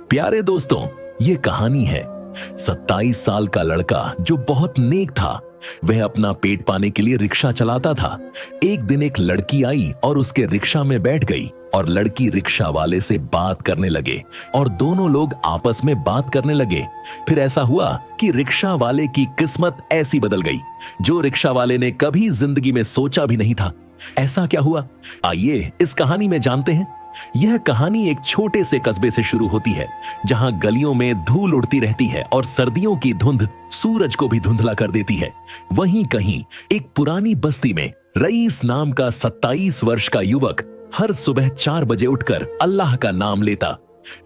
प्यारे दोस्तों, ये कहानी है 27 साल का लड़का जो बहुत नेक था। वह अपना पेट पाने के लिए रिक्शा चलाता था। एक दिन एक लड़की आई और उसके रिक्शा में बैठ गई और लड़की रिक्शा वाले से बात करने लगे और दोनों लोग आपस में बात करने लगे। फिर ऐसा हुआ कि रिक्शा वाले की किस्मत ऐसी बदल गई जो रिक्शा वाले ने कभी जिंदगी में सोचा भी नहीं था। ऐसा क्या हुआ, आइए इस कहानी में जानते हैं। यह कहानी एक छोटे से कस्बे से शुरू होती है जहां गलियों में धूल उड़ती रहती है और सर्दियों की धुंध सूरज को भी धुंधला कर देती है। वहीं कहीं एक पुरानी बस्ती में रईस नाम का 27 वर्ष का युवक हर सुबह 4 बजे उठकर अल्लाह का नाम लेता,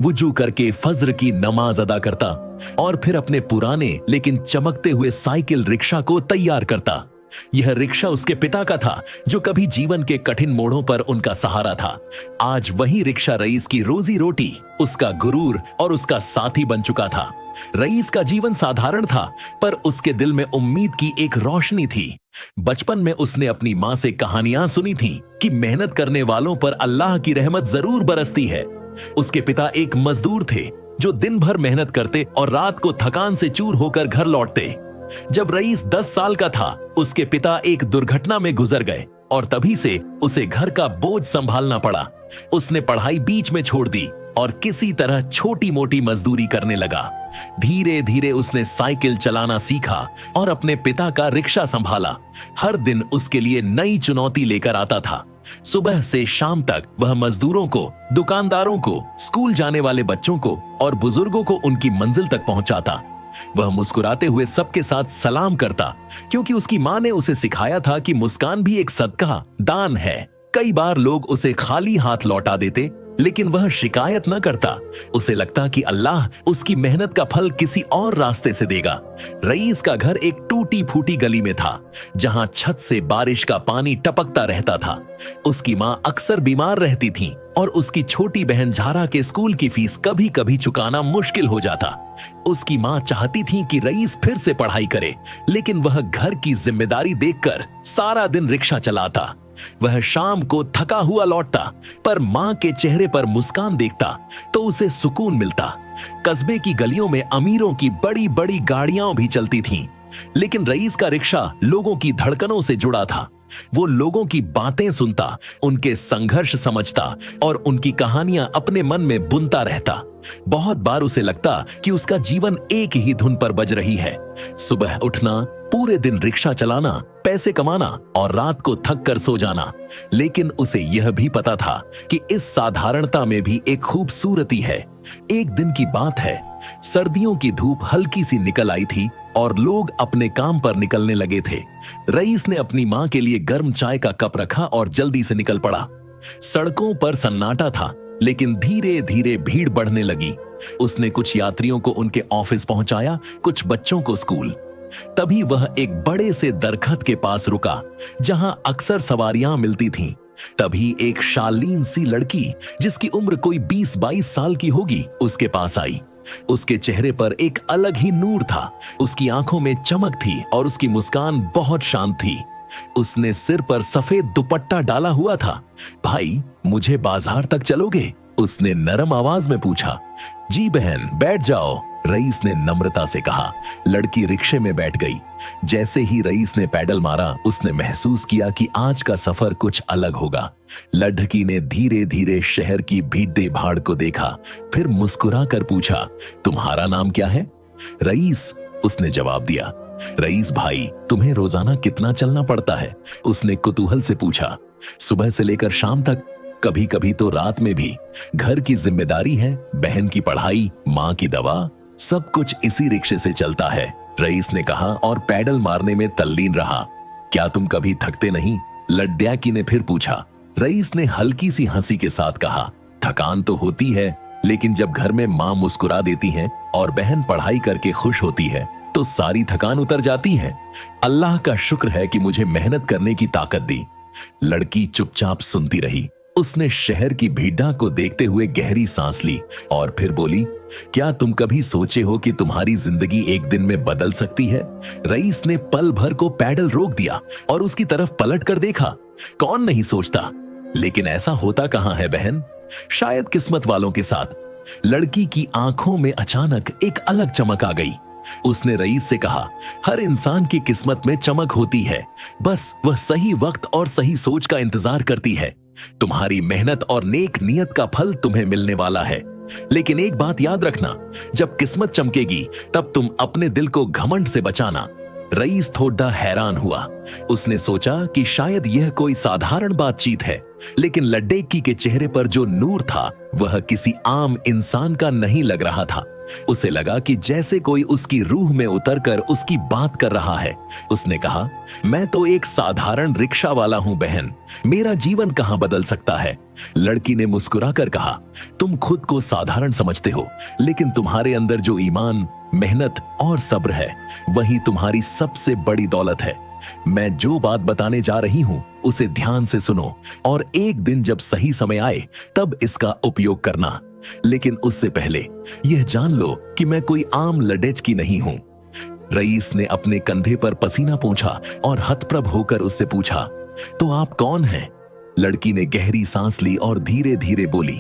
वुजू करके फज्र की नमाज अदा करता और फिर अपने पुराने लेकिन चमकते हुए साइकिल रिक्शा को तैयार करता। यह रिक्शा उसके पिता का था जो कभी जीवन के कठिन मोड़ों पर उनका सहारा था। आज वही रिक्शा रईस की रोजी रोटी, उसका गुरूर और उसका साथी बन चुका था। रईस का जीवन साधारण था पर उसके दिल में उम्मीद की एक रोशनी थी। बचपन में उसने अपनी मां से कहानियां सुनी थी कि मेहनत करने वालों पर अल्लाह की रहमत जरूर बरसती है। उसके पिता एक मजदूर थे जो दिन भर मेहनत करते और रात को थकान से चूर होकर घर लौटते। जब रईस 10 साल का था, उसके पिता एक दुर्घटना में गुजर गए और तभी से उसे घर का बोझ संभालना पड़ा। उसने पढ़ाई बीच में छोड़ दी और किसी तरह छोटी मोटी मजदूरी करने लगा। धीरे धीरे उसने साइकिल चलाना सीखा और अपने पिता का रिक्शा संभाला। हर दिन उसके लिए नई चुनौती लेकर आता था। सुबह से शाम तक वह मजदूरों को, दुकानदारों को, स्कूल जाने वाले बच्चों को और बुजुर्गों को उनकी मंजिल तक पहुंचाता। वह मुस्कुराते हुए सबके साथ सलाम करता क्योंकि उसकी मां ने उसे सिखाया था कि मुस्कान भी एक सदका, दान है। कई बार लोग उसे खाली हाथ लौटा देते लेकिन वह शिकायत न करता। उसे लगता कि अल्लाह उसकी मेहनत का फल किसी और रास्ते से देगा। रईस का घर एक टूटी फूटी गली में था जहां छत से बारिश का पानी टपकता रहता था। उसकी मां अक्सर बीमार रहती थी और उसकी छोटी बहन झारा के स्कूल की फीस कभी कभी चुकाना मुश्किल हो जाता। उसकी मां चाहती थी कि रईस फिर से पढ़ाई करे, लेकिन वह घर की जिम्मेदारी देखकर सारा दिन रिक्शा चलाता। वह शाम को थका हुआ लौटता पर मां के चेहरे पर मुस्कान देखता तो उसे सुकून मिलता। कस्बे की गलियों में अमीरों की बड़ी बड़ी गाड़ियां भी चलती थीं, लेकिन रईस का रिक्शा लोगों की धड़कनों से जुड़ा था। वो लोगों की बातें सुनता, उनके संघर्ष समझता और उनकी कहानियां अपने मन में बुनता रहता। बहुत बार उसे लगता कि उसका जीवन एक ही धुन पर बज रही है, सुबह उठना, पूरे दिन रिक्शा चलाना, पैसे कमाना और रात को थक कर सो जाना। लेकिन उसे यह भी पता था कि इस साधारणता में भी एक खूबसूरती है। एक दिन की बात है, सर्दियों की धूप हल्की सी निकल आई थी और लोग अपने काम पर निकलने लगे थे। रईस ने अपनी मां के लिए गर्म चाय का कप रखा और जल्दी से निकल पड़ा। सड़कों पर सन्नाटा था लेकिन धीरे धीरे भीड़ बढ़ने लगी। उसने कुछ यात्रियों को उनके ऑफिस पहुंचाया, कुछ बच्चों को स्कूल। तभी वह एक बड़े से दरखत के पास रुका जहां अक्सर सवारियां मिलती थीं। तभी एक शालीन सी लड़की जिसकी उम्र कोई 20-22 साल की होगी उसके पास आई। उसके चेहरे पर एक अलग ही नूर था, उसकी आंखों में चमक थी और उसकी मुस्कान बहुत शांत थी। उसने सिर पर सफेद दुपट्टा डाला हुआ था। भाई, मुझे बाजार तक चलोगे? उसने नरम आवाज में पूछा। जी बहन, बैठ जाओ, रईस ने नम्रता से कहा। लड़की रिक्शे में बैठ गई। जैसे ही रईस ने पैडल मारा, उसने महसूस किया कि आज का सफर कुछ अलग होगा। लड़की ने धीरे धीरे शहर की भीड़ भाड़ को देखा, फिर मुस्कुरा कर पूछा, तुम्हारा नाम क्या है? रईस, उसने जवाब दिया। रईस भाई, तुम्हें रोजाना कितना चलना पड़ता है? उसने कुतूहल से पूछा। सुबह से लेकर शाम तक, कभी कभी तो रात में भी। घर की जिम्मेदारी है, बहन की पढ़ाई, माँ की दवा, सब कुछ इसी रिक्शे से चलता है, रईस ने कहा और पैडल मारने में तल्लीन रहा। क्या तुम कभी थकते नहीं? लड्याकी ने फिर पूछा। रईस ने हल्की सी हंसी के साथ कहा, थकान तो होती है, लेकिन जब घर में माँ मुस्कुरा देती है और बहन पढ़ाई करके खुश होती है तो सारी थकान उतर जाती है। अल्लाह का शुक्र है कि मुझे मेहनत करने की ताकत दी। लड़की चुपचाप सुनती रही। उसने शहर की भीड़ को देखते हुए गहरी सांस ली और फिर बोली, क्या तुम कभी सोचे हो कि तुम्हारी जिंदगी एक दिन में बदल सकती है? रईस ने पल भर को पैडल रोक दिया और उसकी तरफ पलट कर देखा। कौन नहीं सोचता, लेकिन ऐसा होता कहां है बहन? शायद किस्मत वालों के साथ। लड़की की आंखों में अचानक एक अलग चमक आ गई। उसने रईस से कहा, हर इंसान की किस्मत में चमक होती है, बस वह सही वक्त और सही सोच का इंतजार करती है। तुम्हारी मेहनत और नेक नियत का फल तुम्हें मिलने वाला है। लेकिन एक बात याद रखना, जब किस्मत चमकेगी तब तुम अपने दिल को घमंड से बचाना। रईस थोड़ा हैरान हुआ। उसने सोचा कि शायद यह कोई साधारण बातचीत है, लेकिन लड्डेकी के चेहरे पर जो नूर था वह किसी आम इंसान का नहीं लग रहा था। उसे लगा कि जैसे कोई उसकी रूह में उतरकर उसकी बात कर रहा है। उसने कहा, मैं तो एक साधारण रिक्शा वाला हूं बहन, मेरा जीवन कहां बदल सकता है। लड़की ने मुस्कुराकर कहा, तुम खुद को साधारण समझते हो, लेकिन तुम्हारे अंदर जो ईमान, मेहनत और सब्र है, वही तुम्हारी सबसे बड़ी दौलत है। मैं जो बात बताने जा रही हूं उसे ध्यान से सुनो और एक दिन जब सही समय आए तब इसका उपयोग करना। लेकिन उससे पहले यह जान लो कि मैं कोई आम लडेचकी नहीं हूं। रईस ने अपने कंधे पर पसीना पोंछा और हतप्रभ होकर उससे पूछा, तो आप कौन हैं? लड़की ने गहरी सांस ली और धीरे धीरे बोली,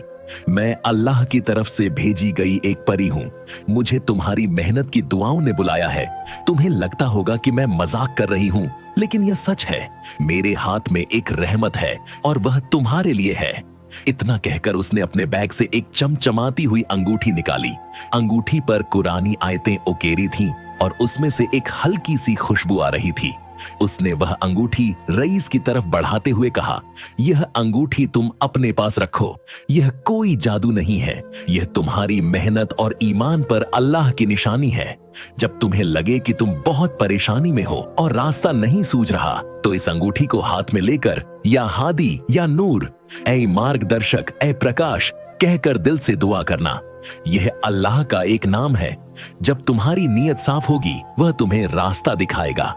मैं अल्लाह की तरफ से भेजी गई एक परी हूं। मुझे तुम्हारी मेहनत की दुआओं ने बुलाया है। तुम्हें लगता होगा कि मैं मजाक कर रही हूं, लेकिन यह सच है। मेरे हाथ में एक रहमत है और वह तुम्हारे लिए है। इतना कहकर उसने अपने बैग से एक चमचमाती हुई अंगूठी निकाली। अंगूठी पर कुरानी आयतें उकेरी थीं और उसमें से एक हल्की सी खुशबू आ रही थी। उसने वह अंगूठी रईस की तरफ बढ़ाते हुए कहा, यह अंगूठी तुम अपने पास रखो। यह कोई जादू नहीं है, यह तुम्हारी मेहनत और ईमान पर अल्लाह की निशानी है। जब तुम्हें लगे कि तुम बहुत परेशानी में हो और रास्ता नहीं सूझ रहा, तो इस अंगूठी को हाथ में लेकर या हादी या नूर, ऐ मार्गदर्शक, ऐ प्रकाश कहकर दिल से दुआ करना। यह अल्लाह का एक नाम है। जब तुम्हारी नीयत साफ होगी, वह तुम्हें रास्ता दिखाएगा।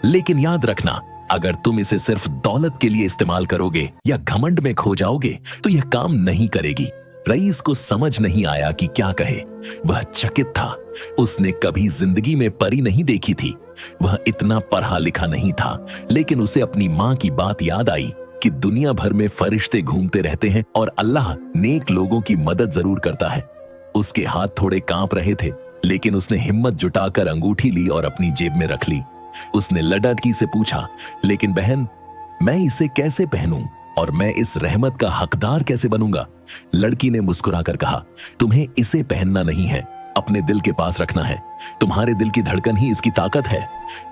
लेकिन याद रखना, अगर तुम इसे सिर्फ दौलत के लिए इस्तेमाल करोगे या घमंड में खो जाओगे तो यह काम नहीं करेगी। रईस को समझ नहीं आया कि क्या कहे। वह चकित था। उसने कभी जिंदगी में परी नहीं देखी थी। वह इतना पढ़ा लिखा नहीं था, लेकिन उसे अपनी मां की बात याद आई कि दुनिया भर में फरिश्ते घूमते रहते हैं और अल्लाह नेक लोगों की मदद जरूर करता है। उसके हाथ थोड़े कांप रहे थे, लेकिन उसने हिम्मत जुटाकर अंगूठी ली और अपनी जेब में रख ली। उसने लड़की से पूछा, लेकिन बहन, मैं इसे कैसे पहनूं और मैं इस रहमत का हकदार कैसे बनूंगा? लड़की ने मुस्कुराकर कहा, तुम्हें इसे पहनना नहीं है, अपने दिल के पास रखना है। तुम्हारे दिल की धड़कन ही इसकी ताकत है।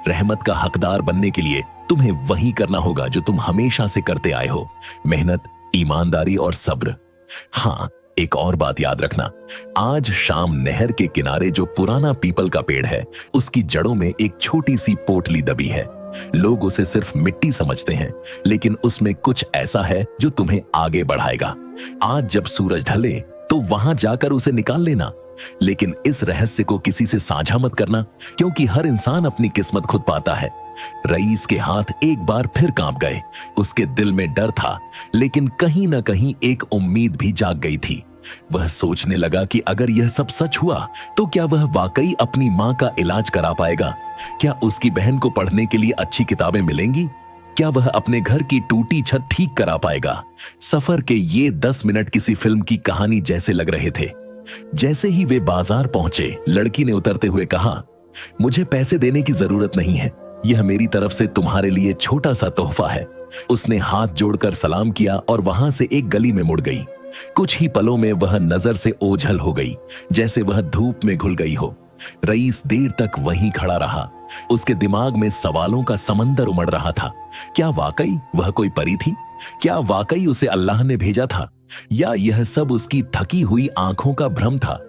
रहमत का हकदार बनने के लिए तुम्हें वही करना होगा जो तुम हमेशा से करते आए हो, मेहनत, ईमानदारी और सब्र। हाँ, एक और बात याद रखना, आज शाम नहर के किनारे जो पुराना पीपल का पेड़ है, उसकी जड़ों में एक छोटी सी पोटली दबी है। लोग उसे सिर्फ मिट्टी समझते हैं, लेकिन उसमें कुछ ऐसा है जो तुम्हें आगे बढ़ाएगा। आज जब सूरज ढले तो वहां जाकर उसे निकाल लेना, लेकिन इस रहस्य को किसी से साझा मत करना, क्योंकि हर इंसान अपनी किस्मत खुद पाता है। रईस के हाथ एक बार फिर कांप गए। उसके दिल में डर था, लेकिन कहीं ना कहीं एक उम्मीद भी जाग गई थी। वह सोचने लगा कि अगर यह सब सच हुआ तो क्या वह वाकई अपनी मां का इलाज करा पाएगा? क्या उसकी बहन को पढ़ने के लिए अच्छी किताबें मिलेंगी? क्या वह अपने घर की टूटी छत ठीक करा पाएगा? सफर के ये 10 मिनट किसी फिल्म की कहानी जैसे लग रहे थे। जैसे ही वे बाजार पहुंचे, लड़की ने उतरते हुए कहा, मुझे पैसे देने की जरूरत नहीं है, यह मेरी तरफ से तुम्हारे लिए छोटा सा तोहफा है। उसने हाथ जोड़कर सलाम किया और वहां से एक गली में मुड़ गई। कुछ ही पलों में वह नजर से ओझल हो गई, जैसे वह धूप में घुल गई हो। रईस देर तक वहीं खड़ा रहा। उसके दिमाग में सवालों का समंदर उमड़ रहा था। क्या वाकई वह कोई परी थी? क्या वाकई उसे अल्लाह ने भेजा था, या यह सब उसकी थकी हुई आंखों का भ्रम था?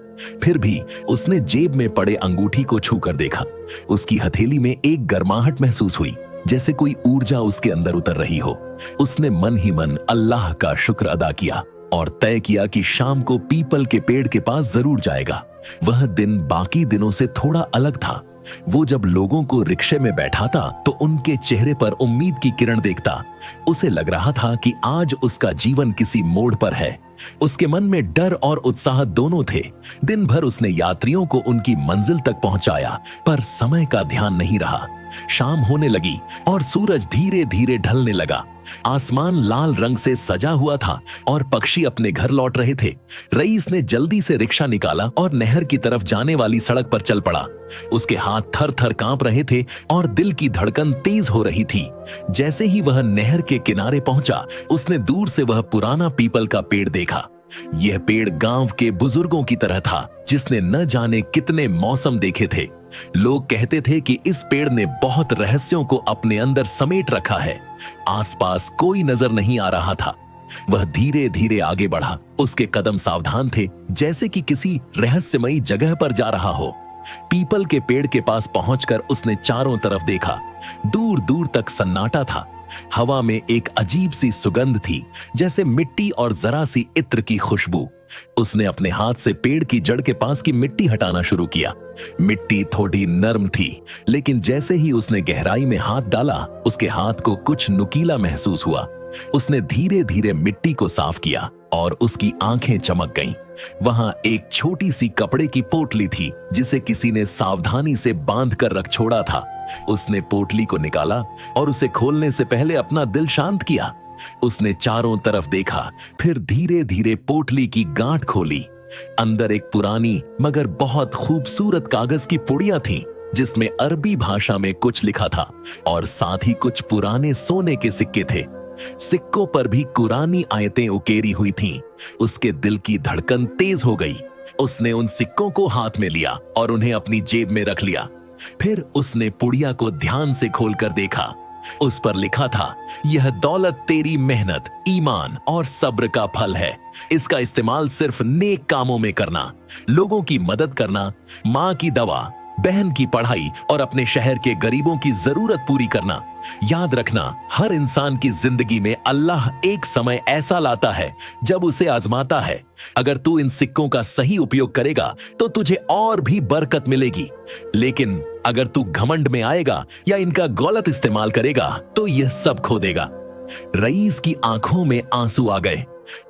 फिर भी उसने जेब में पड़े अंगूठी को छूकर देखा। उसकी हथेली में एक गर्माहट महसूस हुई, जैसे कोई ऊर्जा उसके अंदर उतर रही हो। उसने मन ही मन अल्लाह का शुक्र अदा किया और तय किया कि शाम को पीपल के पेड़ के पास जरूर जाएगा। वह दिन बाकी दिनों से थोड़ा अलग था। वो जब लोगों को रिक्शे में बैठाता तो उनके चेहरे पर उम्मीद की किरण देखता। उसे लग रहा था कि आज उसका जीवन किसी मोड़ पर है। उसके मन में डर और उत्साह दोनों थे। दिन भर उसने यात्रियों को उनकी मंजिल तक पहुंचाया, पर समय का ध्यान नहीं रहा। शाम होने लगी और सूरज धीरे धीरे ढलने लगा। आसमान लाल रंग से सजा हुआ था और पक्षी अपने घर लौट रहे थे। रईस ने जल्दी से रिक्शा निकाला और नहर की तरफ जाने वाली सड़क पर चल पड़ा। उसके हाथ थर थर कांप रहे थे और दिल की धड़कन तेज हो रही थी। जैसे ही वह नहर के किनारे पहुंचा, उसने दूर से वह पुराना पीपल का पेड़ देखा। यह पेड़ गांव के बुजुर्गों की तरह था, जिसने न जाने कितने मौसम देखे थे। लोग कहते थे कि इस पेड़ ने बहुत रहस्यों को अपने अंदर समेट रखा है। आसपास कोई नजर नहीं आ रहा था। वह धीरे धीरे आगे बढ़ा। उसके कदम सावधान थे, जैसे कि किसी रहस्यमयी जगह पर जा रहा हो। पीपल के पेड़ के पास पहुंचकर उसने चारों तरफ देखा। दूर दूर तक सन्नाटा था। हवा में एक अजीब सी सुगंध थी, जैसे मिट्टी और जरा सी इत्र की खुशबू। उसने अपने हाथ से पेड़ की जड़ के पास की मिट्टी हटाना शुरू किया। मिट्टी थोड़ी नरम थी, लेकिन जैसे ही उसने गहराई में हाथ डाला, उसके हाथ को कुछ नुकीला महसूस हुआ। उसने धीरे धीरे मिट्टी को साफ किया और उसकी आंखें चमक गईं। वहां एक छोटी सी कपड़े की पोटली थी, जिसे किसी ने सावधानी से बांध कर रख छोड़ा था। उसने पोटली को निकाला और उसे खोलने से पहले अपना दिल शांत किया। उसने चारों तरफ देखा, फिर धीरे धीरे पोटली की गांठ खोली। अंदर एक पुरानी मगर बहुत खूबसूरत कागज की पुड़िया थी, जिसमें अरबी भाषा में कुछ लिखा था और साथ ही कुछ पुराने सोने के सिक्के थे। सिक्कों पर भी कुरानी आयतें उकेरी हुई थीं। उसके दिल की धड़कन तेज हो गई। उसने उन सिक्कों को हाथ में लिया और उन्हें अपनी जेब में रख लिया। फिर उसने पुड़िया को ध्यान से खोलकर देखा। उस पर लिखा था, यह दौलत तेरी मेहनत, ईमान और सब्र का फल है। इसका इस्तेमाल सिर्फ नेक कामों में करना, लोगों की मदद करना, माँ की दवा, बहन की पढ़ाई और अपने शहर के गरीबों की जरूरत पूरी करना। याद रखना, हर इंसान की जिंदगी में अल्लाह एक समय ऐसा लाता है जब उसे आजमाता है। अगर तू इन सिक्कों का सही उपयोग करेगा तो तुझे और भी बरकत मिलेगी, लेकिन अगर तू घमंड में आएगा या इनका गलत इस्तेमाल करेगा तो यह सब खो देगा। रईस की आंखों में आंसू आ गए।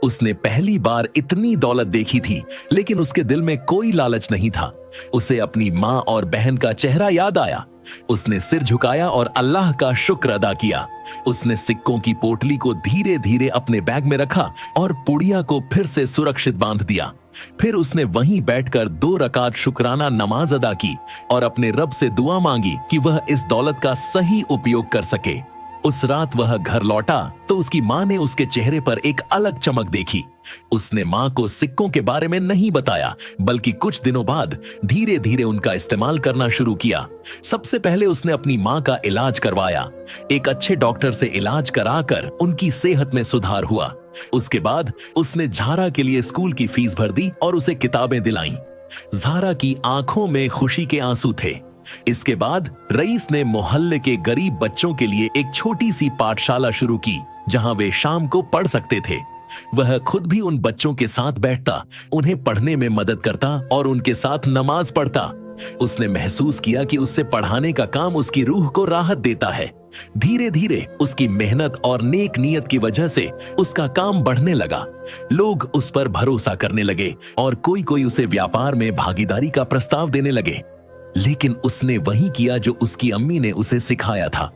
उसने पहली बार इतनी दौलत देखी थी, लेकिन उसके दिल में कोई लालच नहीं था। उसे अपनी माँ और बहन का चेहरा याद आया। उसने सिर झुकाया और अल्लाह का शुक्र अदा किया। उसने सिक्कों की पोटली को धीरे धीरे अपने बैग में रखा और पुड़िया को फिर से सुरक्षित बांध दिया। फिर उसने वहीं बैठकर 2 रकात शुक्राना नमाज अदा की और अपने रब से दुआ मांगी कि वह इस दौलत का सही उपयोग कर सके। उस रात वह घर लौटा तो उसकी माँ ने उसके चेहरे पर एक अलग चमक देखी। उसने माँ को सिक्कों के बारे में नहीं बताया, बल्कि कुछ दिनों बाद धीरे धीरे उनका इस्तेमाल करना शुरू किया। सबसे पहले उसने अपनी माँ का इलाज करवाया। एक अच्छे डॉक्टर से इलाज कराकर उनकी सेहत में सुधार हुआ। उसके बाद उसने झारा के लिए स्कूल की फीस भर दी और उसे किताबें दिलाईं। झारा की आंखों में खुशी के आंसू थे। इसके बाद रईस ने मोहल्ले के गरीब बच्चों के लिए एक छोटी सी पाठशाला शुरू की, जहां वे शाम को पढ़ सकते थे। वह खुद भी उन बच्चों के साथ बैठता, उन्हें पढ़ने में मदद करता और उनके साथ नमाज पढ़ता। उसने महसूस किया कि उससे पढ़ाने का काम उसकी रूह को राहत देता है। धीरे धीरे उसकी मेहनत और नेक नीयत की वजह से उसका काम बढ़ने लगा। लोग उस पर भरोसा करने लगे और कोई कोई उसे व्यापार में भागीदारी का प्रस्ताव देने लगे। लेकिन उसने वही किया जो उसकी अम्मी ने उसे सिखाया था,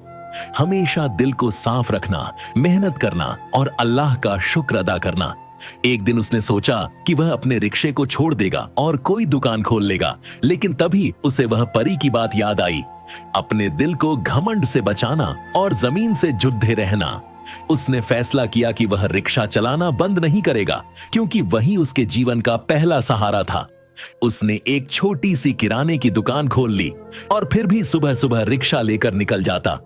हमेशा दिल को साफ रखना, मेहनत करना और अल्लाह का शुक्र अदा करना। एक दिन उसने सोचा कि वह अपने रिक्शे को छोड़ देगा और कोई दुकान खोल लेगा, लेकिन तभी उसे वह परी की बात याद आई, अपने दिल को घमंड से बचाना और जमीन से जुड़े रहना। उसने फैसला किया कि वह रिक्शा चलाना बंद नहीं करेगा, क्योंकि वही उसके जीवन का पहला सहारा था। उसने एक छोटी सी किराने की दुकान खोल ली और फिर भी सुबह सुबह रिक्शा लेकर निकल जाता।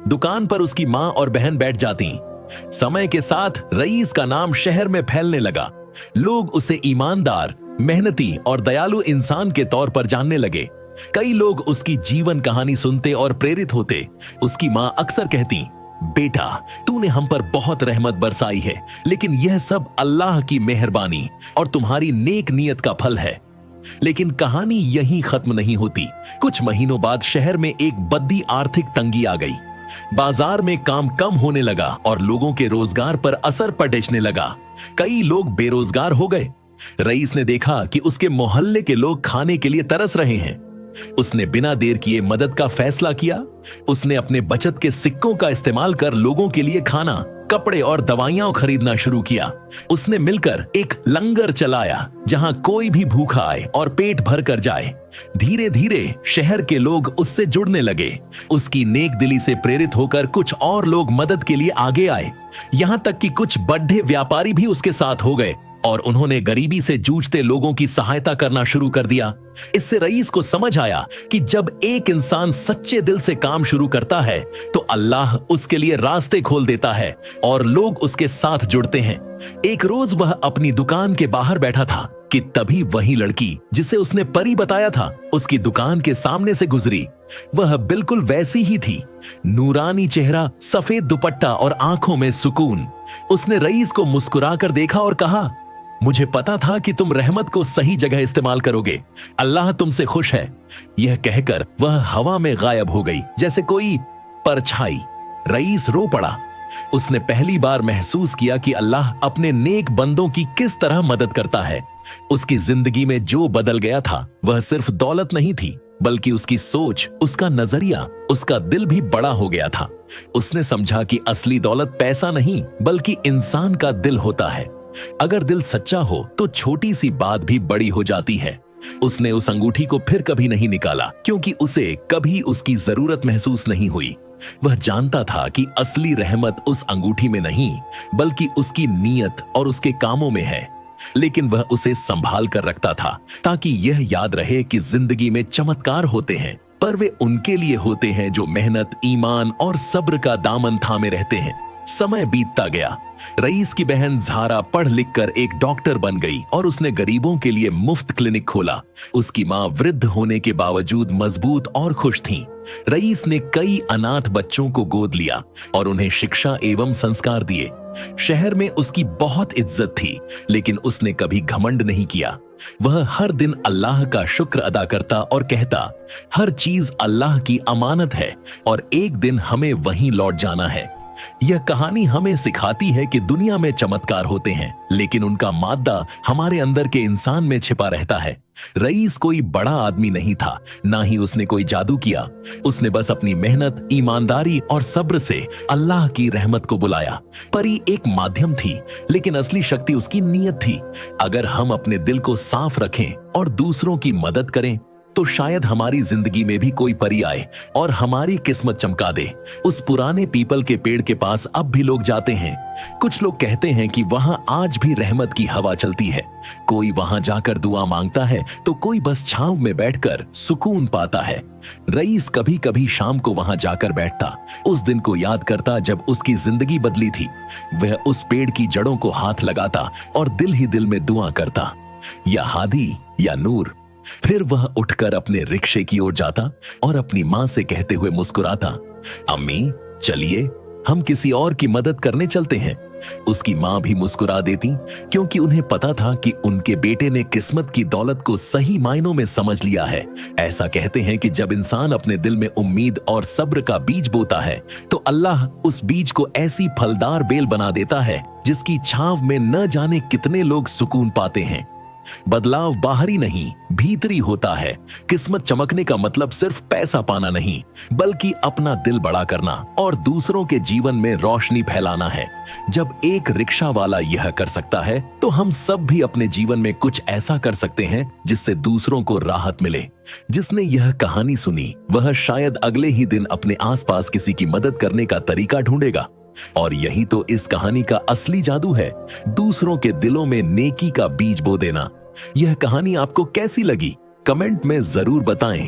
दुकान पर उसकी माँ और बहन बैठ जाती। समय के साथ रईस का नाम शहर में फैलने लगा। लोग उसे ईमानदार, मेहनती और दयालु इंसान के तौर पर जानने लगे। कई लोग उसकी जीवन कहानी सुनते और प्रेरित होते। उसकी माँ अक्सर कहती, बेटा, तूने हम पर बहुत रहमत बरसाई है, लेकिन यह सब अल्लाह की मेहरबानी और तुम्हारी नेक नीयत का फल है। लेकिन कहानी यहीं खत्म नहीं होती। कुछ महीनों बाद शहर में एक बद्दी आर्थिक तंगी आ गई। बाजार में काम कम होने लगा और लोगों के रोजगार पर असर पड़ने लगा। कई लोग बेरोजगार हो गए। रईस ने देखा कि उसके मोहल्ले के लोग खाने के लिए तरस रहे हैं। उसने बिना देर किए मदद का फैसला किया। उसने अपने बचत के सिक्कों का इस्तेमाल कर लोगों के लिए खाना, कपड़े और दवाइयां खरीदना शुरू किया। उसने मिलकर एक लंगर चलाया जहां कोई भी भूखा आए और पेट भर कर जाए। धीरे धीरे शहर के लोग उससे जुड़ने लगे। उसकी नेक दिली से प्रेरित होकर कुछ और लोग मदद के लिए आगे आए। यहां तक कि कुछ बड़े व्यापारी भी उसके साथ हो गए और उन्होंने गरीबी से जूझते लोगों की सहायता करना शुरू कर दिया। इससे रईस को समझ आया कि जब एक इंसान सच्चे दिल से काम शुरू करता है तो अल्लाह उसके लिए रास्ते खोल देता है और लोग उसके साथ जुड़ते हैं। एक रोज वह अपनी दुकान के बाहर बैठा था कि तभी वही लड़की जिसे उसने परी बताया था उसकी दुकान के सामने से गुजरी। वह बिल्कुल वैसी ही थी, नूरानी चेहरा, सफेद दुपट्टा और आंखों में सुकून। उसने रईस को मुस्कुराकर देखा और कहा, मुझे पता था कि तुम रहमत को सही जगह इस्तेमाल करोगे। अल्लाह तुमसे खुश है। यह कहकर वह हवा में गायब हो गई जैसे कोई परछाई। रईस रो पड़ा। उसने पहली बार महसूस किया कि अल्लाह अपने नेक बंदों की किस तरह मदद करता है। उसकी जिंदगी में जो बदल गया था वह सिर्फ दौलत नहीं थी, बल्कि उसकी सोच, उसका नजरिया, उसका दिल भी बड़ा हो गया था। उसने समझा कि असली दौलत पैसा नहीं बल्कि इंसान का दिल होता है। अगर दिल सच्चा हो तो छोटी सी बात भी बड़ी हो जाती है। उसने उस अंगूठी को फिर कभी नहीं निकाला क्योंकि उसे कभी उसकी जरूरत महसूस नहीं हुई। वह जानता था कि असली रहमत उस अंगूठी में नहीं बल्कि उसकी नीयत और उसके कामों में है। लेकिन वह उसे संभाल कर रखता था ताकि यह याद रहे कि जिंदगी में चमत्कार होते हैं, पर वे उनके लिए होते हैं जो मेहनत, ईमान और सब्र का दामन थामे रहते हैं। समय बीतता गया। रईस की बहन ज़ारा पढ़ लिख कर एक डॉक्टर बन गई और उसने गरीबों के लिए मुफ्त क्लिनिक खोला। उसकी मां वृद्ध होने के बावजूद मजबूत और खुश थीं। रईस ने कई अनाथ बच्चों को गोद लिया और उन्हें शिक्षा एवं संस्कार दिए। शहर में उसकी बहुत इज्जत थी, लेकिन उसने कभी घमंड नहीं किया। वह हर दिन अल्लाह का शुक्र अदा करता और कहता, हर चीज अल्लाह की अमानत है और एक दिन हमें वहीं लौट जाना है। यह कहानी हमें सिखाती है कि दुनिया में चमत्कार होते हैं, लेकिन उनका मादा हमारे अंदर के इंसान में छिपा रहता है। रईस कोई बड़ा आदमी नहीं था, ना ही उसने कोई जादू किया। उसने बस अपनी मेहनत, ईमानदारी और सब्र से अल्लाह की रहमत को बुलाया। परी एक माध्यम थी, लेकिन असली शक्ति उसकी नीयत थी। अगर हम अपने दिल को साफ रखें और दूसरों की मदद करें तो शायद हमारी जिंदगी में भी कोई परी आए और हमारी किस्मत चमका दे। उस पुराने पीपल के पेड़ के पास अब भी लोग जाते हैं। कुछ लोग कहते हैं कि वहां आज भी रहमत की हवा चलती है। कोई वहां जाकर दुआ मांगता है तो कोई बस छांव में बैठकर सुकून पाता है। रईस कभी कभी शाम को वहां जाकर बैठता, उस दिन को याद करता जब उसकी जिंदगी बदली थी। वह उस पेड़ की जड़ों को हाथ लगाता और दिल ही दिल में दुआ करता, या हादी या नूर। फिर वह उठकर अपने रिक्शे की ओर जाता और अपनी मां से कहते हुए मुस्कुराता, अम्मी चलिए हम किसी और की मदद करने चलते हैं। उसकी मां भी मुस्कुरा देती, क्योंकि उन्हें पता था कि उनके बेटे ने किस्मत की दौलत को सही मायनों में समझ लिया है। ऐसा कहते हैं कि जब इंसान अपने दिल में उम्मीद और सब्र का बीज बोता है तो अल्लाह उस बीज को ऐसी फलदार बेल बना देता है जिसकी छांव में न जाने कितने लोग सुकून पाते हैं। बदलाव बाहरी नहीं, भीतरी होता है। किस्मत चमकने का मतलब सिर्फ पैसा पाना नहीं, बल्कि अपना दिल बड़ा करना और दूसरों के जीवन में रोशनी फैलाना है। जब एक रिक्शा वाला यह कर सकता है तो हम सब भी अपने जीवन में कुछ ऐसा कर सकते हैं जिससे दूसरों को राहत मिले। जिसने यह कहानी सुनी वह शायद अगले ही दिन अपने आसपास किसी की मदद करने का तरीका ढूंढेगा। और यही तो इस कहानी का असली जादू है, दूसरों के दिलों में नेकी का बीज बो देना। यह कहानी आपको कैसी लगी? कमेंट में जरूर बताएं